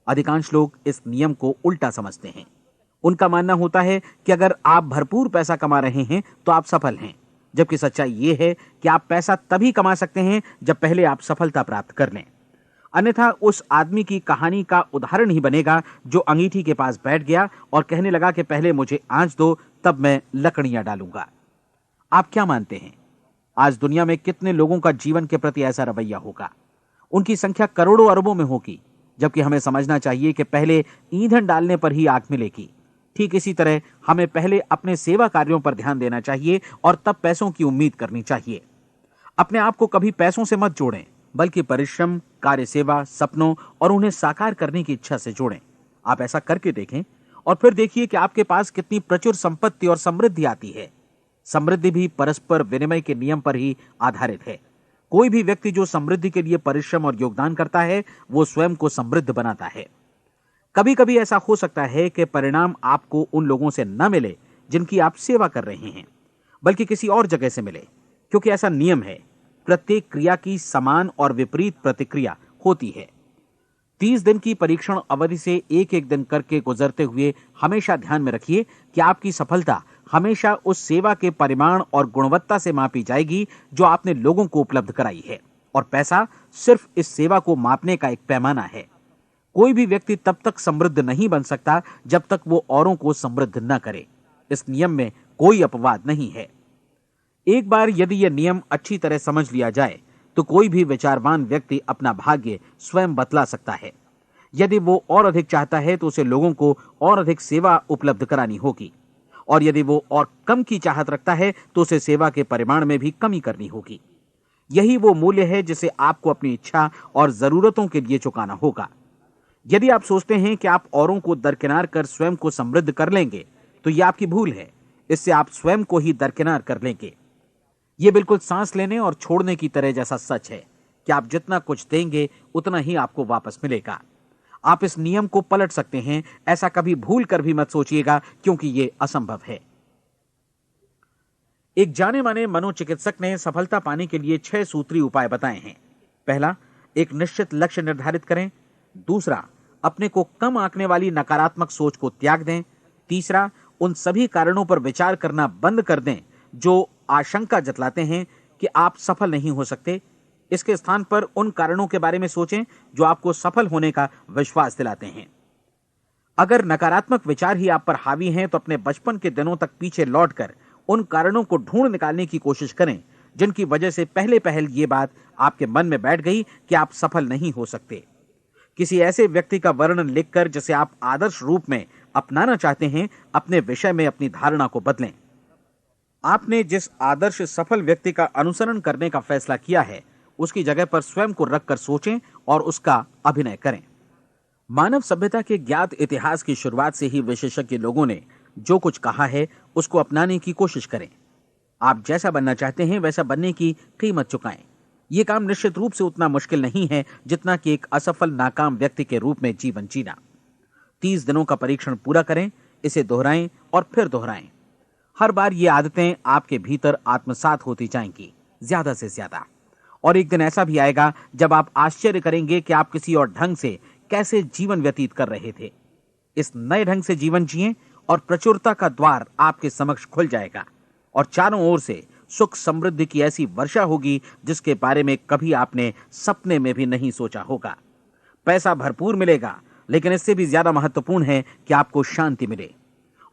अधिकांश लोग इस नियम को उल्टा समझते हैं। उनका मानना होता है कि अगर आप भरपूर पैसा कमा रहे हैं तो आप सफल हैं, जबकि सच्चाई यह है कि आप पैसा तभी कमा सकते हैं जब पहले आप सफलता प्राप्त कर लें। अन्यथा उस आदमी की कहानी का उदाहरण ही बनेगा जो अंगीठी के पास बैठ गया और कहने लगा कि पहले मुझे आंच दो, तब मैं लकड़ियां डालूंगा। आप क्या मानते हैं, आज दुनिया में कितने लोगों का जीवन के प्रति ऐसा रवैया होगा? उनकी संख्या करोड़ों अरबों में होगी, जबकि हमें समझना चाहिए कि पहले ईंधन डालने पर ही आग मिलेगी। ठीक इसी तरह हमें पहले अपने सेवा कार्यों पर ध्यान देना चाहिए और तब पैसों की उम्मीद करनी चाहिए। अपने आप को कभी पैसों से मत जोड़ें, बल्कि परिश्रम, कार्य सेवा, सपनों और उन्हें साकार करने की इच्छा से जोड़ें। आप ऐसा करके देखें और फिर देखिए कि आपके पास कितनी प्रचुर संपत्ति और समृद्धि आती है। समृद्धि भी परस्पर विनिमय के नियम पर ही आधारित है। कोई भी व्यक्ति जो समृद्धि के लिए परिश्रम और योगदान करता है, वो स्वयं को समृद्ध बनाता है। कभी कभी ऐसा हो सकता है कि परिणाम आपको उन लोगों से न मिले जिनकी आप सेवा कर रहे हैं, बल्कि किसी और जगह से मिले, क्योंकि ऐसा नियम है, प्रत्येक क्रिया की समान और विपरीत प्रतिक्रिया होती है। 30 दिन की परीक्षण अवधि से एक एक दिन करके गुजरते हुए हमेशा ध्यान में रखिए कि आपकी सफलता हमेशा उस सेवा के परिमाण और गुणवत्ता से मापी जाएगी जो आपने लोगों को उपलब्ध कराई है, और पैसा सिर्फ इस सेवा को मापने का एक पैमाना है। कोई भी व्यक्ति तब तक समृद्ध नहीं बन सकता जब तक वो औरों को समृद्ध न करे। इस नियम में कोई अपवाद नहीं है। एक बार यदि यह नियम अच्छी तरह समझ लिया जाए तो कोई भी विचारवान व्यक्ति अपना भाग्य स्वयं बतला सकता है। यदि वो और अधिक चाहता है तो उसे लोगों को और अधिक सेवा उपलब्ध करानी होगी, और यदि वो और कम की चाहत रखता है तो उसे सेवा के परिमाण में भी कमी करनी होगी। यही वो मूल्य है जिसे आपको अपनी इच्छा और जरूरतों के लिए चुकाना होगा। यदि आप सोचते हैं कि आप औरों को दरकिनार कर स्वयं को समृद्ध कर लेंगे तो यह आपकी भूल है। इससे आप स्वयं को ही दरकिनार कर लेंगे। यह बिल्कुल सांस लेने और छोड़ने की तरह जैसा सच है कि आप जितना कुछ देंगे उतना ही आपको वापस मिलेगा। आप इस नियम को पलट सकते हैं, ऐसा कभी भूल कर भी मत सोचिएगा, क्योंकि यह असंभव है। एक जाने माने मनोचिकित्सक ने सफलता पाने के लिए 6 सूत्री उपाय बताए हैं। पहला, एक निश्चित लक्ष्य निर्धारित करें। दूसरा, अपने को कम आंकने वाली नकारात्मक सोच को त्याग दें। तीसरा, उन सभी कारणों पर विचार करना बंद कर दें जो आशंका जतलाते हैं कि आप सफल नहीं हो सकते। इसके स्थान पर उन कारणों के बारे में सोचें जो आपको सफल होने का विश्वास दिलाते हैं। अगर नकारात्मक विचार ही आप पर हावी हैं तो अपने बचपन के दिनों तक पीछे लौटकर उन कारणों को ढूंढ निकालने की कोशिश करें जिनकी वजह से पहले पहल ये बात आपके मन में बैठ गई कि आप सफल नहीं हो सकते। किसी ऐसे व्यक्ति का वर्णन लिखकर जिसे आप आदर्श रूप में अपनाना चाहते हैं, अपने विषय में अपनी धारणा को बदलें। आपने जिस आदर्श सफल व्यक्ति का अनुसरण करने का फैसला किया है, उसकी जगह पर स्वयं को रखकर सोचें और उसका अभिनय करें। मानव सभ्यता के ज्ञात इतिहास की शुरुआत से ही विशेषज्ञ लोगों ने जो कुछ कहा है उसको अपनाने की कोशिश करें। आप जैसा बनना चाहते हैं वैसा बनने की कीमत चुकाएं। यह काम निश्चित रूप से उतना मुश्किल नहीं है जितना कि एक असफल नाकाम व्यक्ति के रूप में जीवन जीना। 30 दिनों का परीक्षण पूरा करें, इसे दोहराएं और फिर दोहराएं। हर बार ये आदतें आपके भीतर आत्मसात होती जाएंगी, ज्यादा से ज्यादा। और एक दिन ऐसा भी आएगा जब आप आश्चर्य करेंगे कि आप किसी और ढंग से कैसे जीवन व्यतीत कर रहे थे। इस नए ढंग से जीवन जिएं और प्रचुरता का द्वार आपके समक्ष खुल जाएगा और चारों ओर से सुख समृद्धि की ऐसी वर्षा होगी जिसके बारे में कभी आपने सपने में भी नहीं सोचा होगा। पैसा भरपूर मिलेगा, लेकिन इससे भी ज्यादा महत्वपूर्ण है कि आपको शांति मिले।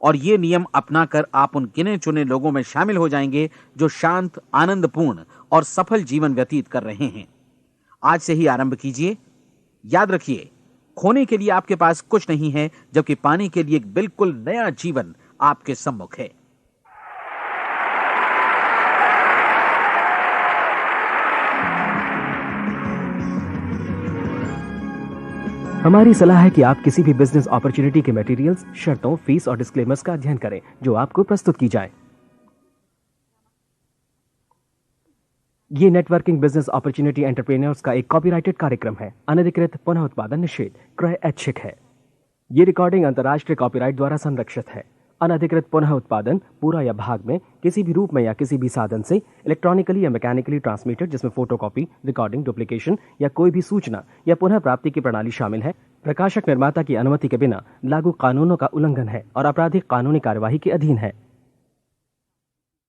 और ये नियम अपनाकर आप उन गिने चुने लोगों में शामिल हो जाएंगे जो शांत, आनंदपूर्ण और सफल जीवन व्यतीत कर रहे हैं। आज से ही आरंभ कीजिए। याद रखिए, खोने के लिए आपके पास कुछ नहीं है, जबकि पाने के लिए एक बिल्कुल नया जीवन आपके सम्मुख है। हमारी सलाह है कि आप किसी भी बिजनेस अपॉर्चुनिटी के मटेरियल्स, शर्तों, फीस और डिस्क्लेमर्स का अध्ययन करें जो आपको प्रस्तुत की जाए। ये नेटवर्किंग बिजनेस अपॉर्चुनिटी एंटरप्रेन्योर्स का एक कॉपीराइटेड कार्यक्रम है। अनधिकृत पुनः उत्पादन निषेध, क्रय ऐच्छिक है। ये रिकॉर्डिंग अंतर्राष्ट्रीय कॉपीराइट द्वारा संरक्षित है। अनधिकृत पुनः उत्पादन पूरा या भाग में किसी भी रूप में या किसी भी साधन से इलेक्ट्रॉनिकली या मैकेनिकली ट्रांसमिटेड जिसमें फोटोकॉपी, रिकॉर्डिंग, डुप्लीकेशन या कोई भी सूचना या पुनः प्राप्ति की प्रणाली शामिल है, प्रकाशक निर्माता की अनुमति के बिना लागू कानूनों का उल्लंघन है और आपराधिक कानूनी कार्यवाही के अधीन है।